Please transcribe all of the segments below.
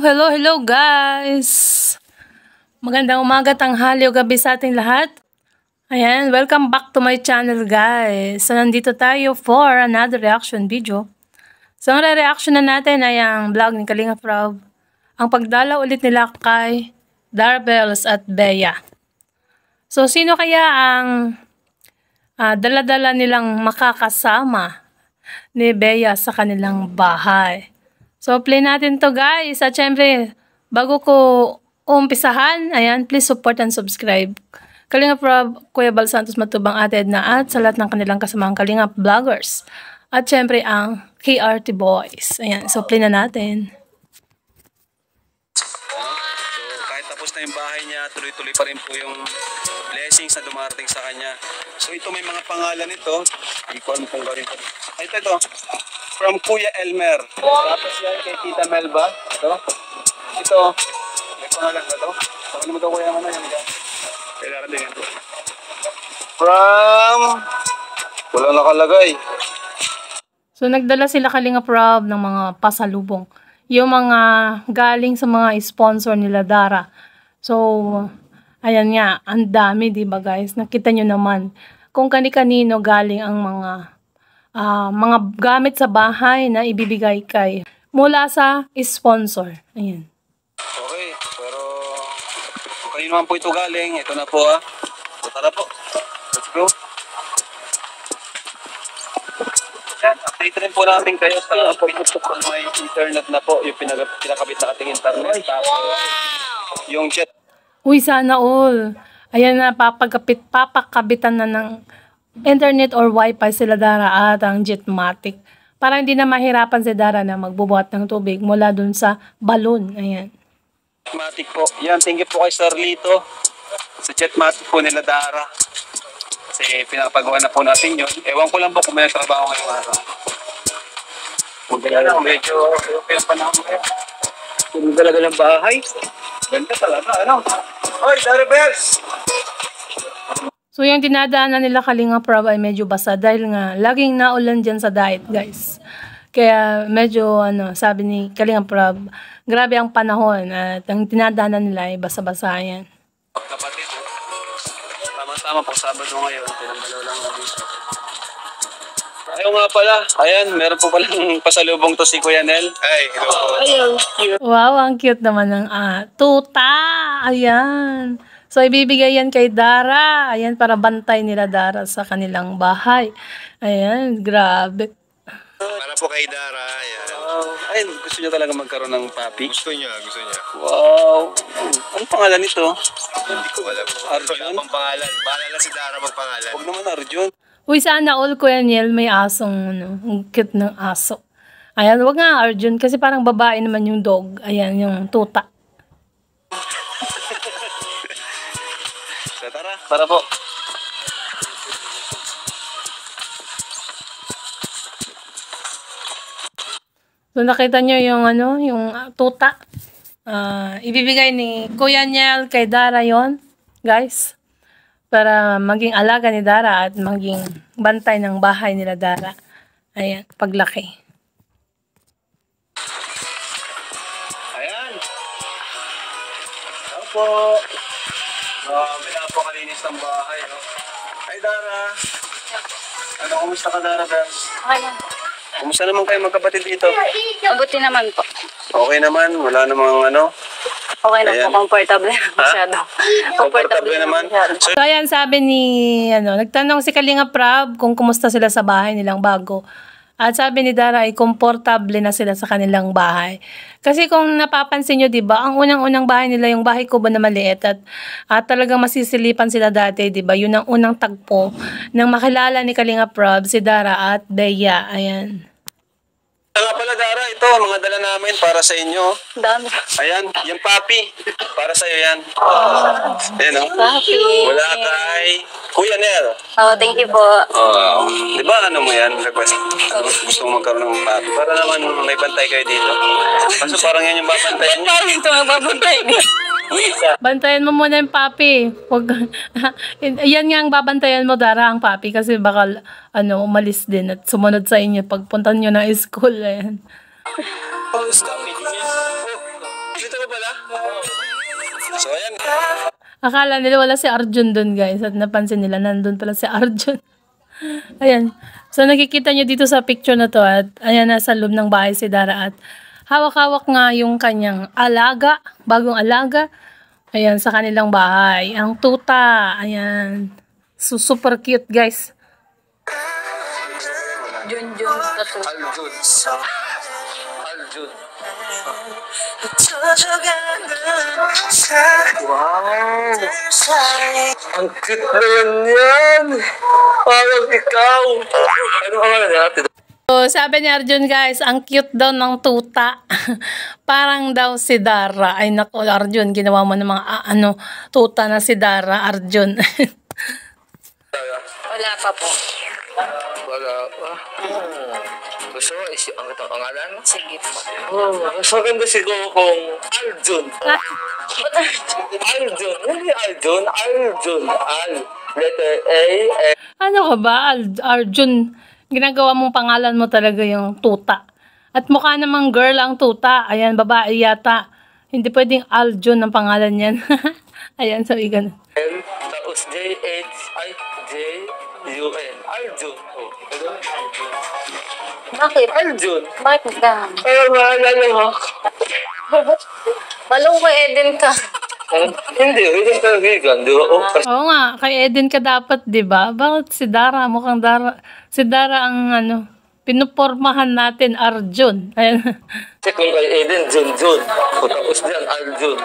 Hello guys! Magandang umaga, tanghali o gabi sa ating lahat. Ayan, welcome back to my channel guys. So, nandito tayo for another reaction video. So, ang re-reaction na natin ay ang vlog ni Kalinga Prab. Ang pagdalaw ulit nila kay Darbels at Bea. So, sino kaya ang dala-dala nilang makakasama ni Bea sa kanilang bahay? So, play natin to guys. At syempre, bago ko umpisahan, ayan, please support and subscribe. Kalinga Prab, Kuya Bal Santos Matubang, Ate Edna, at sa lahat ng kanilang kasamaang Kalinga vloggers. At syempre, ang KRT Boys. Ayan, so play na natin. So, kahit tapos na yung bahay niya, tuloy-tuloy pa rin po yung blessings na dumarating sa kanya. So, ito may mga pangalan nito. Hindi ko alam kung gawin ko. Ay, ito. From Kuya Elmer. Tapos yan kay Tita Melba. Ito. May pangalan ba ito? Saan naman ito kuya ano yan? Kailangan din yan. From... Wala nakalagay. So, nagdala sila Kalinga Prab ng mga pasalubong. Yung mga galing sa mga sponsor nila Dara. So, ayan nga, ang dami, diba guys? Nakita nyo naman kung kani-kanino galing ang mga gamit sa bahay na ibibigay kay mula sa sponsor. Ayan. Okay, pero kung kanino naman po ito galing, ito na po So, tara po. Let's go. Yan, update rin po natin kayo sa may internet na po, yung pinakabit na ating internet. Tapos, yung jet. Uy, sana all. Ayan na, papakabitan na ng internet or wifi sila Dara at ang Jetmatic. Para hindi na mahirapan si Dara na magbubuhat ng tubig mula dun sa balon. Ayan. Jetmatic po. Yan, thank you po kay Sir Lito. Sa Jetmatic po nila Dara. Kasi pinapagawa na po natin yun. Ewan ko lang po kung may trabaho ngayong araw. Medyo okay pa na ako ngayon. Kung talaga ng bahay. Ganda talaga, ano? Hoy, Darbels! So, yung dinadaanan nila Kalinga Prab ay medyo basa dahil nga laging naulan dyan sa diet, guys. Kaya medyo, sabi ni Kalinga Prab, grabe ang panahon at ang dinadaanan nila ay basa-basa yan. Kapatid, tama-tama po, Sabado ngayon, pinambalaw lang ng dito. Ayaw nga pala, ayan, meron po palang pasalubong to si Kuya Nel. Ay, hello po. Ayaw, cute. Wow, ang cute naman ng tuta. Ayan. So, ibibigay yan kay Dara. Ayan, para bantay nila Dara sa kanilang bahay. Ayan, grabe. Para po kay Dara, ayan. Ayun, gusto niya talaga magkaroon ng papi? Gusto niya. Wow. Anong pangalan nito? Hindi ko alam. Arjun? Wala pang pangalan. Bahala na si Dara magpangalan. Huwag naman Arjun. Uy, sana all Kuya Niel may asong, ang cute ng aso. Ayan, wag nga Arjun, kasi parang babae naman yung dog. Ayan, yung tuta. So, tara po. So, nakita nyo yung, yung tuta. Ibibigay ni Kuya Niel kay Dara yon, guys. Para maging alaga ni Dara at maging bantay ng bahay nila Dara. Ayan, paglaki. Ayan. Opo. Pinapakalinis ng bahay, no? Hi, Dara. Ano, kumusta ka, Dara? Okay lang. Kumusta naman kayo magkapatid dito? Mabuti naman po. Okay naman, wala namang Okay na Ayan. po, comfortable masyado. Comfortable naman. So, So, ayan, sabi ni, nagtanong si Kalinga Prab kung kumusta sila sa bahay nilang bago. At sabi ni Dara ay komportable na sila sa kanilang bahay. Kasi kung napapansin nyo, diba, ang unang-unang bahay nila, yung bahay kubo na maliit. At talagang masisilipan sila dati, diba, yun ang unang tagpo nang makilala ni Kalinga Prab, si Dara at Bea. Ayan. nga pala, Dara, ito, mga dala namin para sa inyo. Dami. Ayan, yung papi. Para sa'yo yan. Ayan, no? Happy. Mula kay Kuya Nel. Oh, thank you po. Di ba mo yan? Request. Gusto mo magkaroon ng papi. Para naman may bantay kayo dito. Kaso parang yan yung babantayan niyo. Parang ito magbabantay niya. Bantayan mo muna yung papi. Wag, yan nga ang babantayan mo, Dara, ang papi. Kasi baka, umalis din at sumunod sa inyo pagpunta nyo ng school. Ayan. Dito ko pala. So, ayan. Akala nila wala si Arjun dun, guys. At napansin nila, nandun pala si Arjun. Ayan. So, nakikita nyo dito sa picture na to. At ayan, nasa loob ng bahay si Dara. At hawak-hawak nga yung kanyang alaga. Bagong alaga. Ayan, sa kanilang bahay. Ang tuta. Ayan. So, super cute, guys. Junjun tattoo. Aljun. Aljun. Wow! Ang cute naman yan! Parang ikaw! Ano ka nga natin? So, sabi ni Arjun, guys, ang cute daw ng tuta. Parang daw si Dara. Ay, naku, Arjun, ginawa mo ng mga, tuta na si Dara, Arjun. Wala pa po. Wala pa. Gusto mo issue ang itong pangalan? Sige po. Oh, mas maganda siguro kung Aljun. Aljun. Hindi Aljun. Aljun. Al. Letter A. Ano ka ba, Arjun? Ginagawa mong pangalan mo talaga yung tuta. At mukha namang girl ang tuta. Ayan, babae yata. Hindi pwedeng Aljun ang pangalan yan. Ayan, sabi ganun. L. Tapos J-H. I. J-U-N. Aljun. Oh. Bakit? Aljun. Bakit ka? Ay, maalala mo. Balong ko Eden ka. Hindi, hindi ka vegan. Di ba? Oh, Oo nga, kay Eden ka dapat, di ba? Bakit si Dara? Mukhang Dara. Si Dara ang pinupormahan natin, Arjun. Ayan. kasi kung kay Eden, Jun. O tapos dyan, Aljun.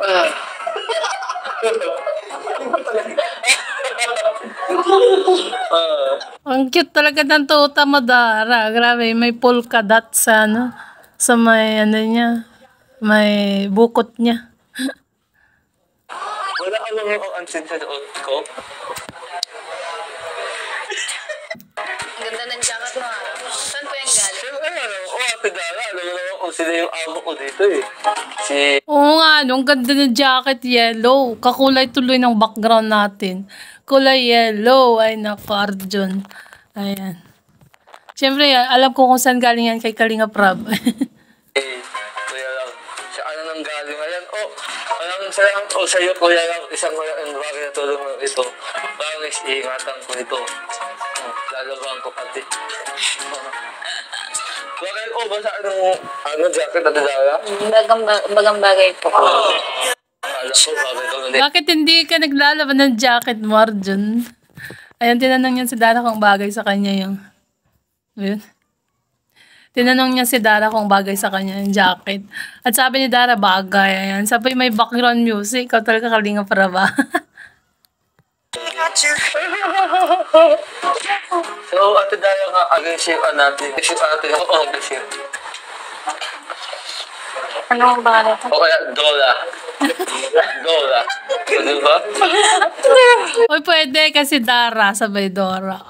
Ah. Ang cute talaga ng tuta mo, Dara. Grabe, may polka dot sa sa may niya, may bukot niya. Wala ka lang yung ansin sa doon ko. Ang ganda ng jacket mo. Saan po yung galing? Siyempre, Ate Dara, alam mo naman kung sino yung amo ko dito eh. Si... Oo nga, ang ganda ng jacket, yellow. Kakulay tuloy ng background natin. Kulay yellow. Ay, naku, Arjun. Ayan. Siyempre, alam ko kung saan galing yan kay Kalinga Prab. Kuya lang, sa ano nang galing ngayon? Oh, alam mo sa'yo, Kuya lang, isang malaking bagay na tulong mo ito. Promise, iingatan ko ito. Lalabahan ko pati. Bakit, basta jacket na Dara? Bagang bagay po. Alam ko, bagay ko na Bakit hindi ka naglalaban ng jacket mo, Arjun? Ayan, tinanong niya si Dara kung bagay sa kanya yung... Ayun. Tinanong niya si Dara kung bagay sa kanya yung jacket. At sabi ni Dara, bagay. Ayan. Sabi, may background music. Ikaw talaga Kalinga para ba? So, Ate Dara nga, against natin. Isip natin ako, against Ano ang pangalan ko? O kaya, Dora. Dora. Ano ba? Uy, pwede kasi Dara, sabay Dora.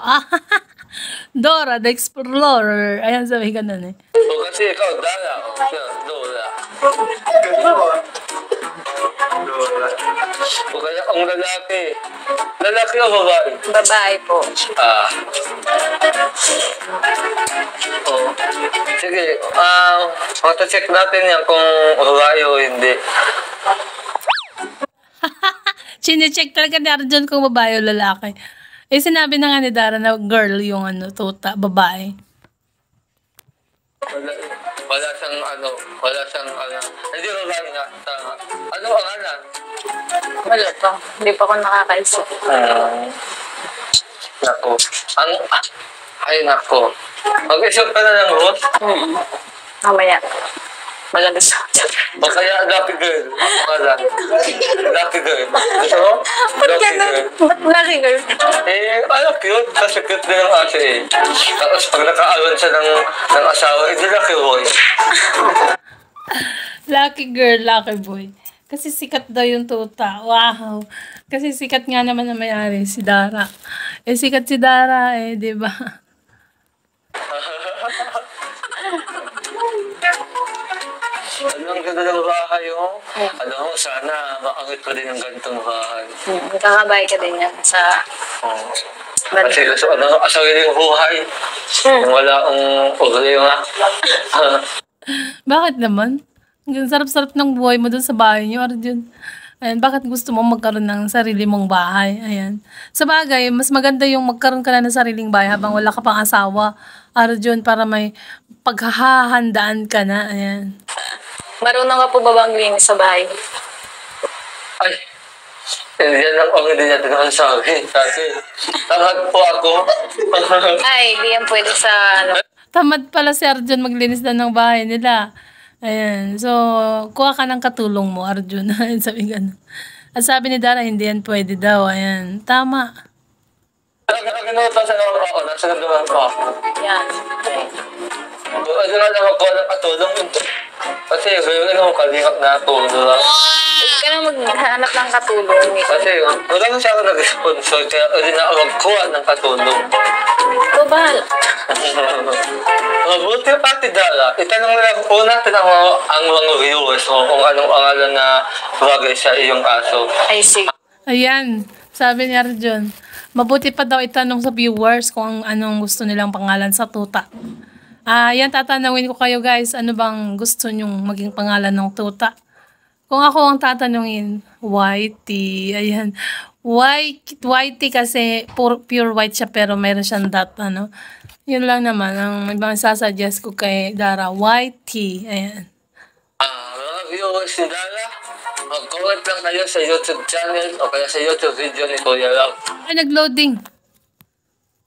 Dora, the Explorer. Ayan, sabi ganun eh. O kasi ikaw, Dara. O siya, Dora. Dora. O kaya, ang lalaki. Lalaki o babae? Babae po. Ah. Oh. Sige, check natin yan kung babae o hindi. Chine-check talaga ni Arjun kung babae o lalaki. Eh, sinabi na nga ni Dara na girl yung tuta, babae. Wala siyang hindi babae nga. Tama. Ano ang alam? Wala pa. Hindi pa ako nakakaisip. Nako. Ay, nako. Mag-isip ka na ng host? Mamaya. Maganda sa O kaya, lucky girl. Wala. Lucky girl. Gusto mo? Ba't Lucky ganun? girl. Ba't lucky girl? Cute. Kasi cute din ang aso eh. Tapos pag nakaawan siya ng asawa, hindi lucky boy. Lucky girl, lucky boy. Kasi sikat daw yung tuta. Wow. Kasi sikat nga naman na may-ari, si Dara. Eh, sikat si Dara eh, di ba? Ang ganda ng bahay, oh. Alam mo, sana maangit pa din ang ganitong bahay. Kakabay ka din yan sa... Oh. Kasi gusto, asawiling buhay. Yung wala ang problema. Bakit naman? Ang sarap-sarap ng buhay mo dun sa bahay niyo, Arjun. Ayan, bakit gusto mo magkaroon ng sarili mong bahay? Ayan. Sa bagay, mas maganda yung magkaroon ka na ng sariling bahay habang wala ka pang asawa, Arjun, para may paghahandaan ka na. Ayan. Marunong ka po ba bang linis sa bahay? Ay, hindi yan ang hindi natin naman sa akin. Kasi, lahat po ako. Ay, di yan pwede sa ano. Tamad pala si Arjun maglinis na ng bahay nila. Ayan. So, kuha ka ng katulong mo, Arjun. Sabi gano'n. At sabi ni Dara, hindi yan pwede daw. Ayan. Tama. Ano pa sa naman ako? Nasa naman ko ako. Yan. Ano na naman ko ng katulong ito. Kasi yung ano, kalingap na tulong lang. Huwag ka na maghanap ng katulong. Kasi wala na siya ako nag-sponsor. Kaya hindi na ako magkuha ng katulong. Ikaw bahala. Mabuti pati Dala. Itanong na lang po natin ang mga viewers o kung anong pangalan na bagay sa iyong aso. Ay, sige. Ayan. Sabi ni Arjun, mabuti pa daw itanong sa viewers kung anong gusto nilang pangalan sa tuta. Yan, tatanungin ko kayo guys, ano bang gusto nyong maging pangalan ng tuta? Kung ako ang tatanungin, Whitey. Ayan. Whitey kasi pure white siya pero mayroon siyang dot, ano. Yun lang naman ang ibang sasuggest ko kay Dara, Whitey. Ayan. Mga viewers ni Dala, mag-comment lang kayo sa YouTube channel o kaya sa YouTube video ni Kuya Ram. Ay, nag-loading.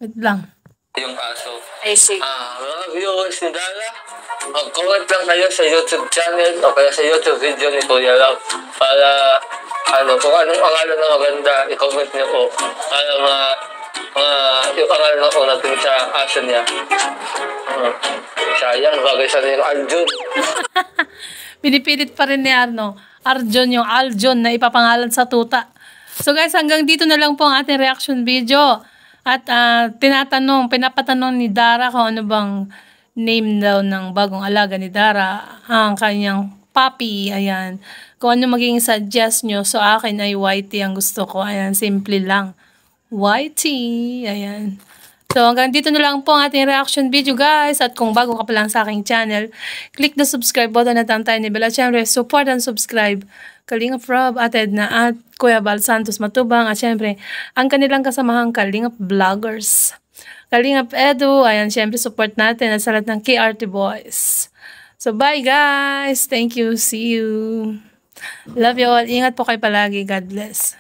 Wait lang. Yung aso. Ay, sige. Mga viewers ni Dala, mag-comment lang kayo sa YouTube channel o kaya sa YouTube video ni Kuya Ram para kung anong pangalan na maganda, i-comment niyo po para yung pangalan na po natin sa aso niya. Sayang, bagay sa yung Arjun. Pinipilit pa rin ni Arjun yung Aljon na ipapangalan sa tuta. So guys, hanggang dito na lang po ang ating reaction video. At pinapatanong ni Dara kung ano bang name daw ng bagong alaga ni Dara, ang kanyang puppy. Ayan. Kung ano maging suggest nyo. So akin ay Whitey ang gusto ko. Ayan, simple lang. Whitey. Ayan. So hanggang dito na lang po ang ating reaction video guys. At kung bago ka pa lang sa aking channel, click the subscribe button at antayin ni Bella. Siyempre, support and subscribe. Kalingap Rob at Edna at Kuya Bal Santos Matubang at syempre ang kanilang kasamahang Kalingap Vloggers. Kalingap Edu, ayan syempre support natin at sa lahat ng KRT Boys. So bye guys! Thank you, see you! Love you all. Ingat po kayo palagi. God bless.